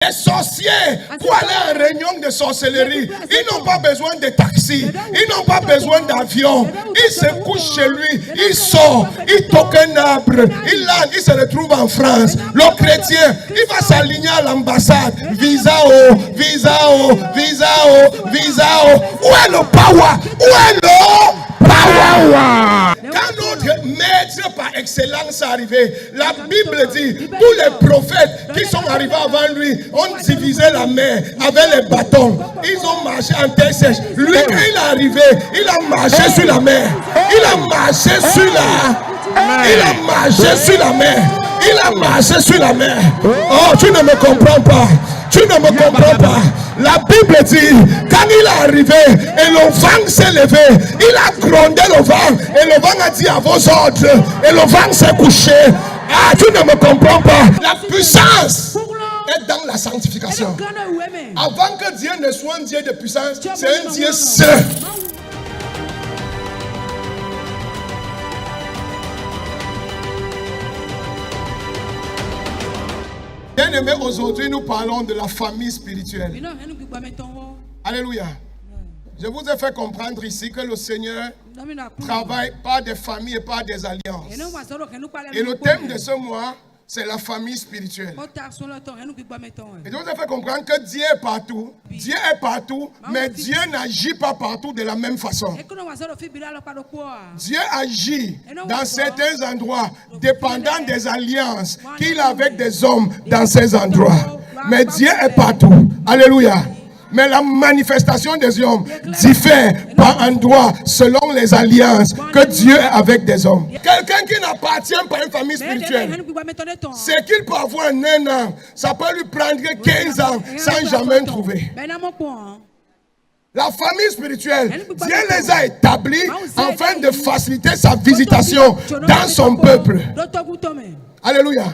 Les sorciers, pour aller en réunion de sorcellerie, ils n'ont pas besoin de taxi, ils n'ont pas besoin d'avion. Ils se couchent chez lui, il sort, il toque un arbre, il se retrouve en France. Le chrétien, il va s'aligner à l'ambassade. Visa O, visa O, visa O, visa O. Où est le power? Où est le power? Quand notre maître par excellence est arrivé, la Bible dit, tous les prophètes qui sont arrivés avant lui ont divisé la mer avec les bâtons. Ils ont marché en terre sèche. Lui, quand il est arrivé, il a marché sur la mer. Il a marché sur la... Il a marché sur la mer. Il a marché sur la mer. Oh, tu ne me comprends pas. Tu ne me comprends pas. La Bible dit, quand il est arrivé et le vent s'est levé, il a grondé le vent et le vent a dit à vos ordres et le vent s'est couché. Ah, tu ne me comprends pas. La puissance est dans la sanctification. Avant que Dieu ne soit un Dieu de puissance, c'est un Dieu saint. Bien aimé, aujourd'hui nous parlons de la famille spirituelle. Alléluia. Je vous ai fait comprendre ici que le Seigneur travaille par des familles et par des alliances. Et le thème de ce mois, c'est la famille spirituelle. Et je vous ai fait comprendre que Dieu est partout. Dieu est partout, mais Dieu n'agit pas partout de la même façon. Dieu agit dans certains endroits, dépendant des alliances qu'il a avec des hommes dans ces endroits. Mais Dieu est partout. Alléluia. Mais la manifestation des hommes diffère par endroit selon les alliances que Dieu est avec des hommes. Quelqu'un qui n'appartient pas à une famille spirituelle, c'est qu'il peut avoir un an, ça peut lui prendre 15 ans sans jamais trouver. La famille spirituelle, Dieu les a établis afin de faciliter sa visitation dans son peuple. Alléluia.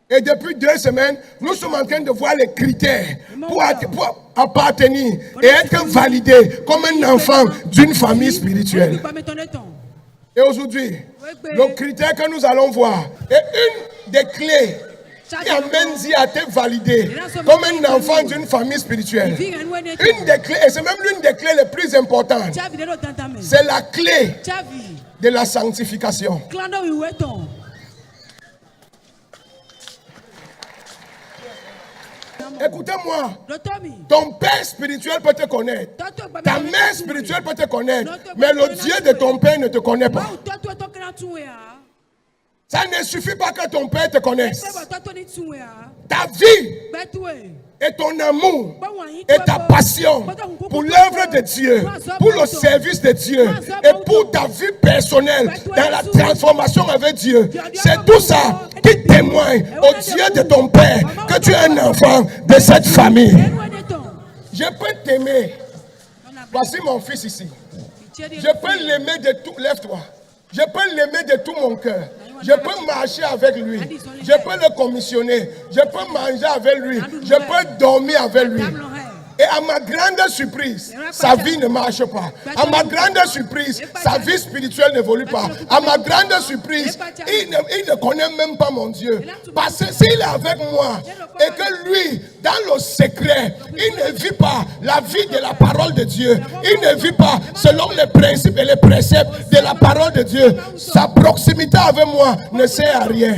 Et depuis 2 semaines, nous sommes en train de voir les critères pour appartenir et être validé comme un enfant d'une famille spirituelle. Et aujourd'hui, le critère que nous allons voir est une des clés qui amène Dieu à être validé comme un enfant d'une famille spirituelle. Une des clés, et c'est même l'une des clés les plus importantes. C'est la clé de la sanctification. Écoutez-moi, ton père spirituel peut te connaître, ta mère spirituelle peut te connaître, mais le Dieu de ton père ne te connaît pas. Ça ne suffit pas que ton père te connaisse. Ta vie et ton amour et ta passion pour l'œuvre de Dieu, pour le service de Dieu et pour ta vie personnelle dans la transformation avec Dieu, c'est tout ça qui témoigne au Dieu de ton Père que tu es un enfant de cette famille. Je peux t'aimer. Voici mon fils ici. Je peux l'aimer de tout. Lève-toi. Je peux l'aimer de tout mon cœur. Je peux marcher avec lui. Je peux le commissionner. Je peux manger avec lui. Je peux dormir avec lui. Et à ma grande surprise, sa vie ne marche pas. À ma grande surprise, sa vie spirituelle n'évolue pas. À ma grande surprise, il ne connaît même pas mon Dieu. Parce que s'il est avec moi et que lui, dans le secret, il ne vit pas la vie de la parole de Dieu. Il ne vit pas selon les principes et les préceptes de la parole de Dieu. Sa proximité avec moi ne sert à rien.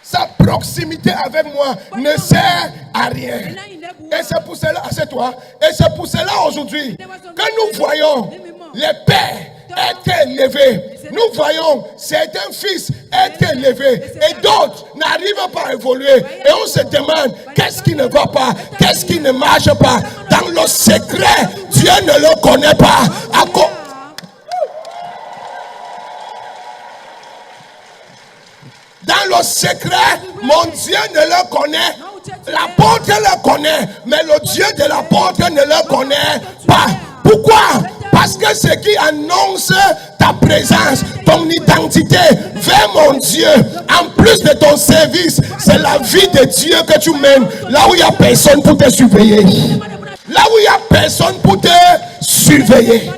Sa proximité avec moi ne sert à rien. Et c'est pour cela, assieds-toi, et c'est pour cela aujourd'hui que nous voyons les pères être élevés. Nous voyons certains fils être élevés et d'autres n'arrivent pas à évoluer. Et on se demande qu'est-ce qui ne va pas, qu'est-ce qui ne marche pas. Dans le secret, Dieu ne le connaît pas. Dans le secret, mon Dieu ne le connaît. L'apôtre le connaît, mais le Dieu de l'apôtre ne le connaît pas. Pourquoi? Parce que ce qui annonce ta présence, ton identité vers mon Dieu, en plus de ton service, c'est la vie de Dieu que tu mènes là où il n'y a personne pour te surveiller. Là où il n'y a personne pour te surveiller.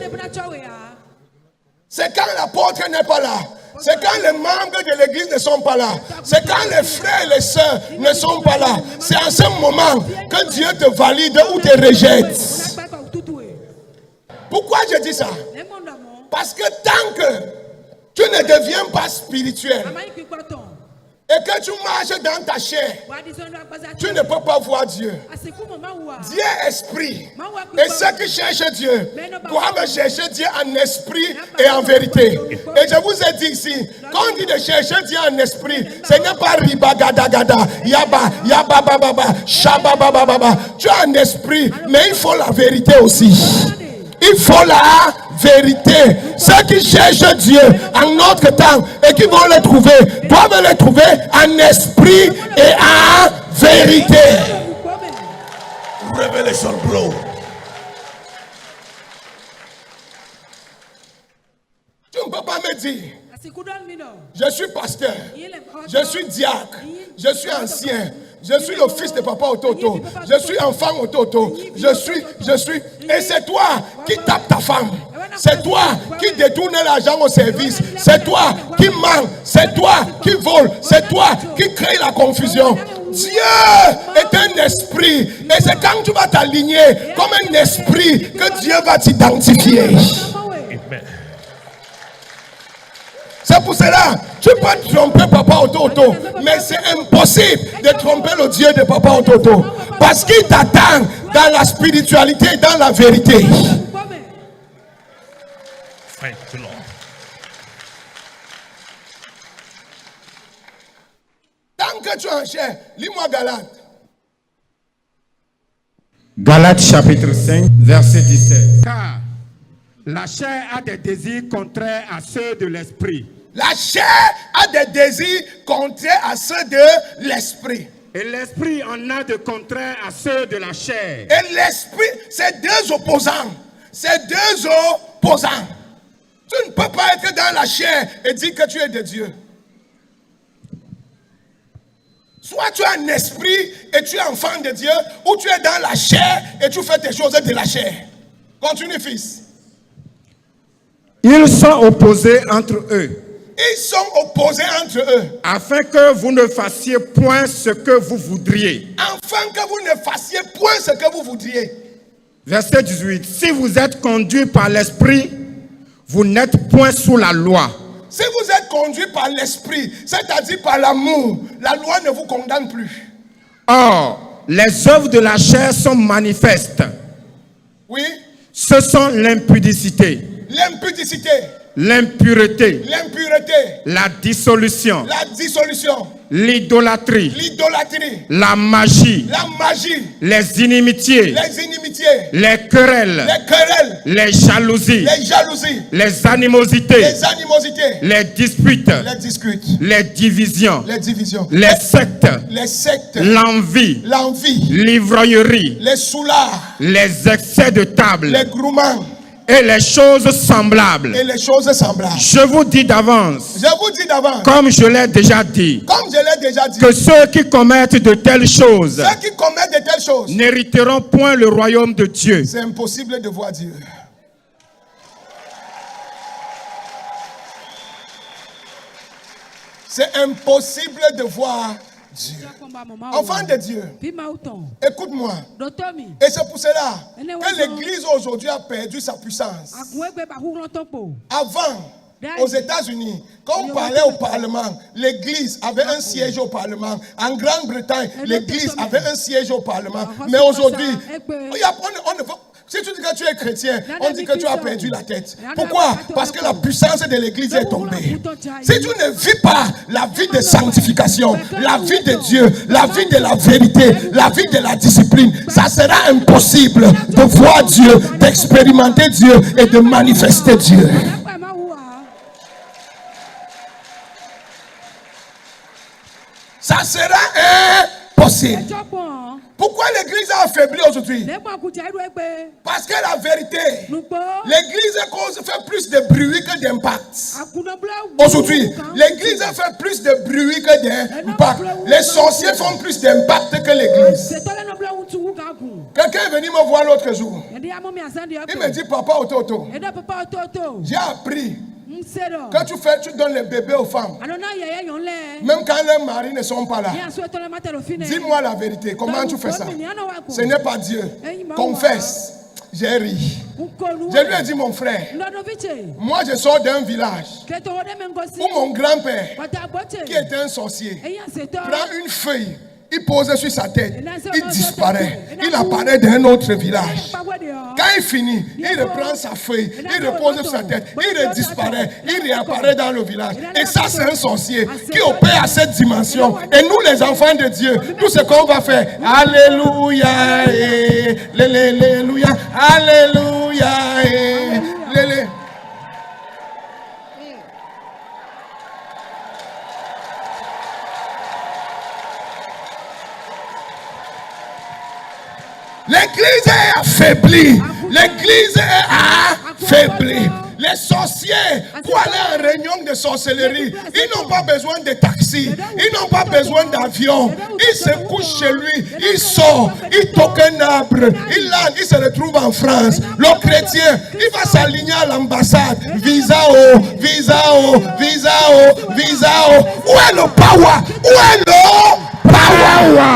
C'est quand l'apôtre n'est pas là. C'est quand les membres de l'église ne sont pas là. C'est quand les frères et les sœurs ne sont pas là. C'est en ce moment que Dieu te valide ou te rejette. Pourquoi je dis ça? Parce que tant que tu ne deviens pas spirituel et que tu marches dans ta chair, tu ne peux pas voir Dieu. Dieu est esprit. Et ceux qui cherchent Dieu doivent chercher Dieu en esprit et en vérité. Et je vous ai dit ici, quand on dit de chercher Dieu en esprit, ce n'est pas ribagadagada, yaba, yaba, bababa, shababababa. Tu es en esprit, mais il faut la vérité aussi. Il faut la vérité. Ceux qui cherchent Dieu en notre temps et qui vont le trouver, doivent le trouver en esprit et en vérité. Revelation, bro. Tu ne peux pas me dire, je suis pasteur, je suis diacre, je suis ancien, je suis le fils de papa Ototo, je suis enfant Ototo, je suis, et c'est toi qui tapes ta femme, c'est toi qui détourne l'argent au service, c'est toi qui ment, c'est toi qui vole, c'est toi qui crée la confusion. Dieu est un esprit, et c'est quand tu vas t'aligner comme un esprit que Dieu va t'identifier. C'est pour cela, tu peux tromper Papa Ototo, mais c'est impossible de tromper le Dieu de Papa Ototo. Parce qu'il t'attend dans la spiritualité, dans la vérité. Tant que tu es en chair, lis-moi Galates. Galates chapitre 5, verset 17. Car la chair a des désirs contraires à ceux de l'esprit. La chair a des désirs contraires à ceux de l'esprit. Et l'esprit en a de contraires à ceux de la chair. Et l'esprit, c'est deux opposants. C'est deux opposants. Tu ne peux pas être dans la chair et dire que tu es de Dieu. Soit tu es un esprit et tu es enfant de Dieu, ou tu es dans la chair et tu fais des choses de la chair. Continue, fils. Ils sont opposés entre eux. Ils sont opposés entre eux. Afin que vous ne fassiez point ce que vous voudriez. Afin que vous ne fassiez point ce que vous voudriez. Verset 18. Si vous êtes conduits par l'esprit, vous n'êtes point sous la loi. Si vous êtes conduits par l'esprit, c'est-à-dire par l'amour, la loi ne vous condamne plus. Or, les œuvres de la chair sont manifestes. Oui. Ce sont l'impudicité, L'impudicité, l'impureté, l'impureté, la dissolution, l'idolâtrie, la magie, les inimitiés, les querelles, les jalousies, les animosités, les disputes, les divisions, les sectes, l'envie, l'ivrognerie, les soulards, les excès de table, les gourmands et les choses semblables. Je vous dis d'avance, comme je l'ai déjà dit, que ceux qui commettent de telles choses n'hériteront point le royaume de Dieu. C'est impossible de voir Dieu. C'est impossible de voir Dieu. Enfant de Dieu, écoute-moi. Et c'est pour cela que l'église aujourd'hui a perdu sa puissance. Avant, aux États-Unis, quand on parlait au Parlement, l'église avait un siège au Parlement. En Grande-Bretagne, l'église avait un siège au Parlement. Mais aujourd'hui, si tu dis que tu es chrétien, on dit que tu as perdu la tête. Pourquoi? Parce que la puissance de l'église est tombée. Si tu ne vis pas la vie de sanctification, la vie de Dieu, la vie de la vérité, la vie de la discipline, ça sera impossible de voir Dieu, d'expérimenter Dieu et de manifester Dieu. Ça sera impossible. Pourquoi l'église a affaibli aujourd'hui? Parce que la vérité, l'église fait plus de bruit que d'impact. Aujourd'hui, l'église fait plus de bruit que d'impact. Les sorciers font plus d'impact que l'église. Quelqu'un est venu me voir l'autre jour. Il me dit, Papa Ototo, j'ai appris Que tu fais, tu donnes les bébés aux femmes. Même quand les maris ne sont pas là. Dis-moi la vérité. Comment tu fais ça? Ce n'est pas Dieu. Confesse. J'ai ri. Je lui ai dit, mon frère, moi je sors d'un village où mon grand-père, qui était un sorcier, prend une feuille, il pose sur sa tête, il disparaît, il apparaît dans un autre village. Quand il finit, il reprend sa feuille, il repose sur sa tête, il redisparaît, il réapparaît dans le village. Et ça, c'est un sorcier qui opère à cette dimension. Et nous, les enfants de Dieu, tout ce qu'on va faire, Alléluia, Alléluia, Alléluia, Alléluia. L'église est affaiblie. L'église est affaiblie. Les sorciers, pour aller à une réunion de sorcellerie, ils n'ont pas besoin de taxi, ils n'ont pas besoin d'avion. Ils se couchent chez lui, il sort, il toque un arbre, il se retrouve en France. Le chrétien, il va s'aligner à l'ambassade. Visa O, visa O, visa O, visa O. Où est le power? Où est le power?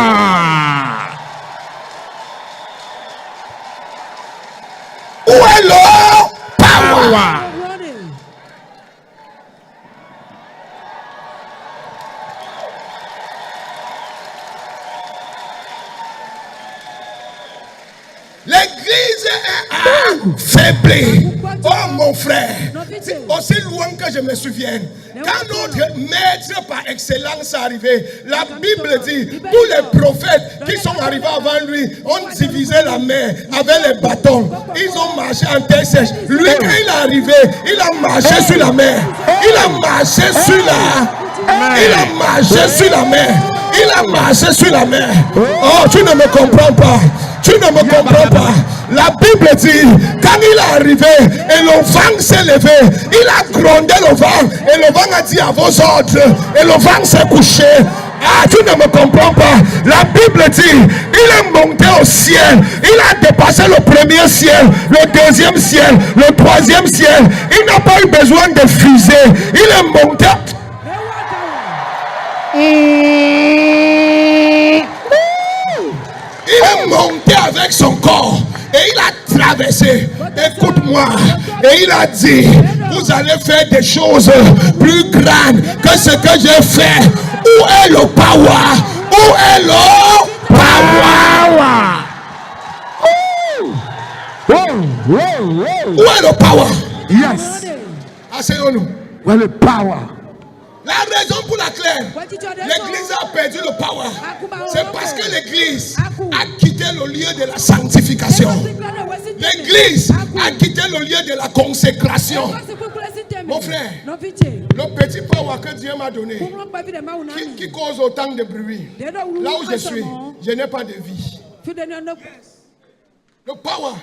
Où est le power? L'église est affaiblie. Oh mon frère, aussi loin que je me souvienne, quand notre maître par excellence est arrivé, la Bible dit, tous les prophètes qui sont arrivés avant lui ont divisé la mer avec les bâtons. Ils ont marché en terre sèche. Lui, quand il est arrivé, il a marché sur la mer. Il a marché sur il a marché sur la mer. Il a marché sur la mer. Oh, tu ne me comprends pas. Tu ne me comprends pas. La Bible dit, quand il est arrivé et le vent s'est levé, il a grondé le vent et le vent a dit à vos ordres et le vent s'est couché. Ah, tu ne me comprends pas. La Bible dit, il est monté au ciel. Il a dépassé le premier ciel, le deuxième ciel, le troisième ciel. Il n'a pas eu besoin de fusée. Il est monté. Il est monté avec son corps et il a traversé. Écoute-moi. Et il a dit, vous allez faire des choses plus grandes que ce que j'ai fait. Où est le power? Où est le power? Où est le power? Yes. Asseyons-nous. Où est le power? La raison pour laquelle l'église a perdu le power, c'est parce que l'église a quitté le lieu de la sanctification. L'église a quitté le lieu de la consécration. Mon frère, le petit power que Dieu m'a donné, qui cause autant de bruit, là où je suis, je n'ai pas de vie. Le power,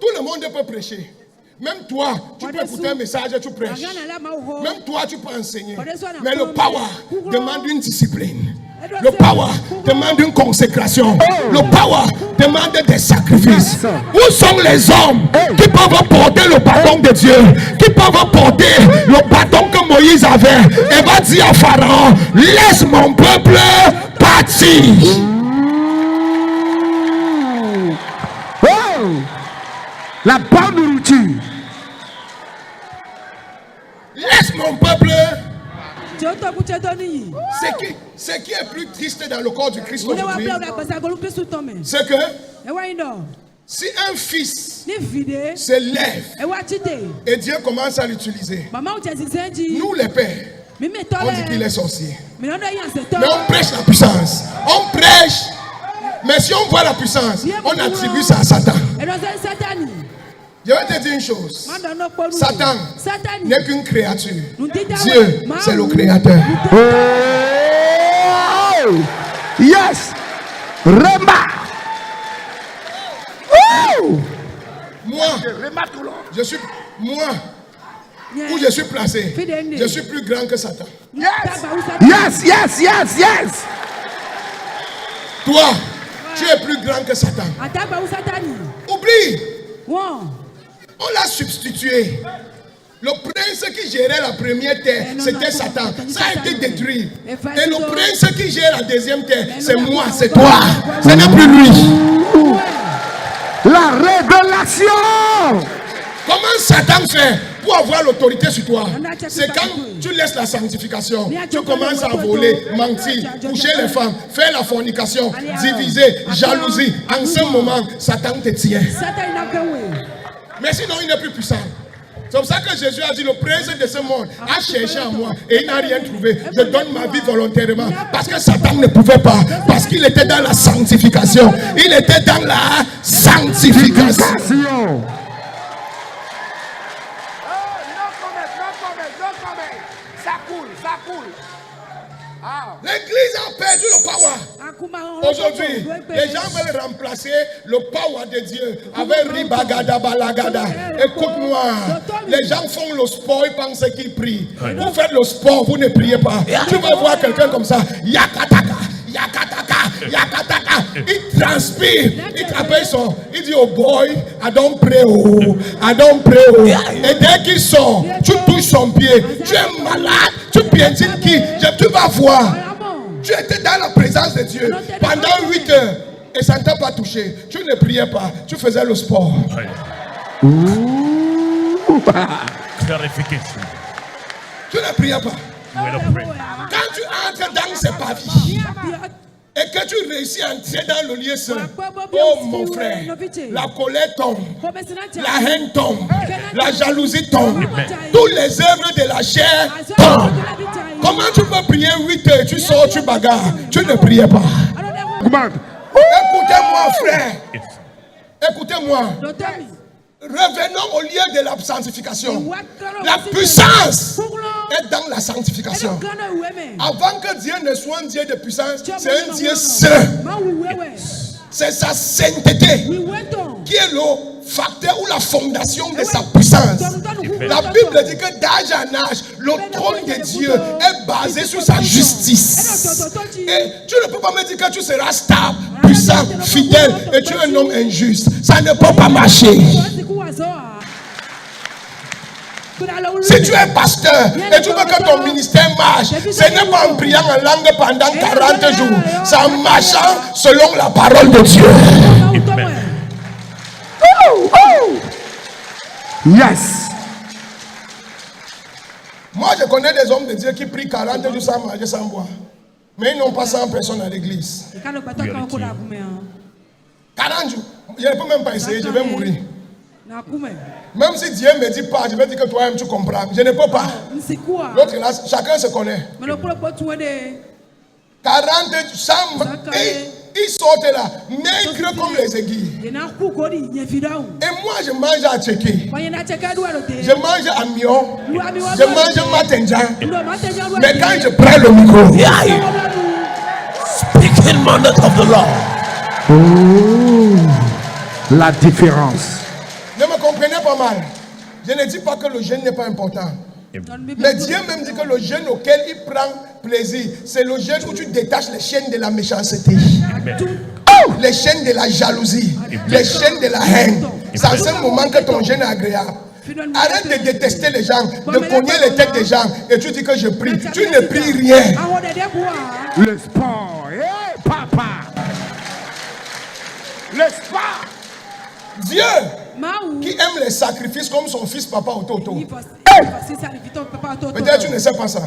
tout le monde peut prêcher. Même toi, tu peux écouter un message et tu prêches. Même toi, tu peux enseigner. Mais le power demande une discipline. Le power demande une consécration. Le power demande des sacrifices. Où sont les hommes qui peuvent porter le bâton de Dieu, qui peuvent porter le bâton que Moïse avait et va dire à Pharaon, laisse mon peuple partir. La bonne nourriture. Laisse mon peuple. Ce qui est plus triste dans le corps du Christ aujourd'hui, c'est que si un fils se lève et Dieu commence à l'utiliser, nous les pères, on dit qu'il est sorcier. Mais on prêche la puissance. On prêche. Mais si on voit la puissance, on attribue ça à Satan. Je vais te dire une chose. Satan n'est qu'une créature. Dieu, c'est le créateur. Oh! Yes! Rema! Oh! Moi, où je suis placé, je suis plus grand que Satan. Yes! Yes, yes, yes, yes! Toi, tu es plus grand que Satan. Oublie. On l'a substitué Le prince qui gérait la première terre, c'était Satan. Ça a été détruit. Et le prince qui gère la deuxième terre, c'est moi, c'est toi. Ce n'est plus lui. La révélation. Comment Satan fait pour avoir l'autorité sur toi? C'est quand tu laisses la sanctification. Tu commences à voler, mentir, toucher les femmes, faire la fornication, diviser, jalousie. En ce moment, Satan te tient. Mais sinon, il n'est plus puissant. C'est pour ça que Jésus a dit, le prince de ce monde a cherché à moi et il n'a rien trouvé. Je donne ma vie volontairement parce que Satan ne pouvait pas. Parce qu'il était dans la sanctification. Il était dans la sanctification. L'église a perdu le power. Aujourd'hui, les gens veulent remplacer le power de Dieu avec ribagada balagada. Écoute-moi, les gens font le sport, ils pensent qu'ils prient. Vous faites le sport, vous ne priez pas. Tu vas voir quelqu'un comme ça, yakataka, yakataka, yakataka. Il transpire, il t'appelle son, il dit oh boy, I don't pray, oh, I don't pray, oh. Et dès qu'il sort, tu touches son pied, tu es malade, tu piétines qui, tu vas voir. Tu étais dans la présence de Dieu pendant 8 heures et ça ne t'a pas touché. Tu ne priais pas, tu faisais le sport. Clarification. Tu ne priais pas. Quand tu entres dans ces pavis et que tu réussis à entrer dans le lieu saint, oh mon frère, la colère tombe, la haine tombe, la jalousie tombe, toutes les œuvres de la chair tombent. Comment tu peux prier 8 heures, tu sors, tu bagarres, tu ne priais pas. Écoutez-moi frère, écoutez-moi. Revenons au lieu de la sanctification. La puissance est dans la sanctification. Avant que Dieu ne soit un Dieu de puissance, c'est un Dieu saint. C'est sa sainteté qui est le facteur ou la fondation de sa puissance. La Bible dit que d'âge en âge, le trône de Dieu est basé sur sa justice. Et tu ne peux pas me dire que tu seras stable, puissant, fidèle et tu es un homme injuste. Ça ne peut pas marcher. Si tu es pasteur et tu veux que ton ministère marche, ce n'est pas en priant en langue pendant 40 jours, c'est en marchant selon la parole de Dieu. Yes. Moi, je connais des hommes de Dieu qui prient 40 jours sans manger, sans boire. Mais ils n'ont pas 100 personnes à l'église. 40 jours. Je ne peux même pas essayer, je vais mourir. Même si Dieu ne me dit pas, je vais dire que toi-même tu comprends. Je ne peux pas. L'autre là, chacun se connaît. 40 sans ils sortent là, maigres comme les aiguilles. Et moi, je mange à Tchéké. Je mange à Mion. Je mange à Matenja. Mais quand je prends le micro, speaking mandate of the Lord. La différence. Ne me comprenez pas mal. Je ne dis pas que le jeûne n'est pas important. Mais Dieu même dit que le jeûne auquel il prend plaisir, c'est le jeûne où tu détaches les chaînes de la méchanceté, les chaînes de la jalousie, les chaînes de la haine. C'est en ce moment que ton jeûne est agréable. Arrête de détester les gens, de cogner les têtes des gens et tu dis que je prie. Tu ne pries rien. Le sport, papa. Le sport. Dieu qui aime les sacrifices comme son fils papa Ototo. Peut-être tu ne sais pas ça.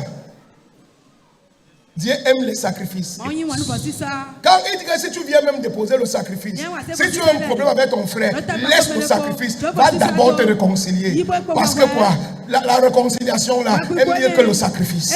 Dieu aime les sacrifices. Quand il dit que si tu viens même déposer le sacrifice, si tu as un problème avec ton frère, laisse le sacrifice, va d'abord te réconcilier. Parce que quoi? La réconciliation là est mieux que le sacrifice.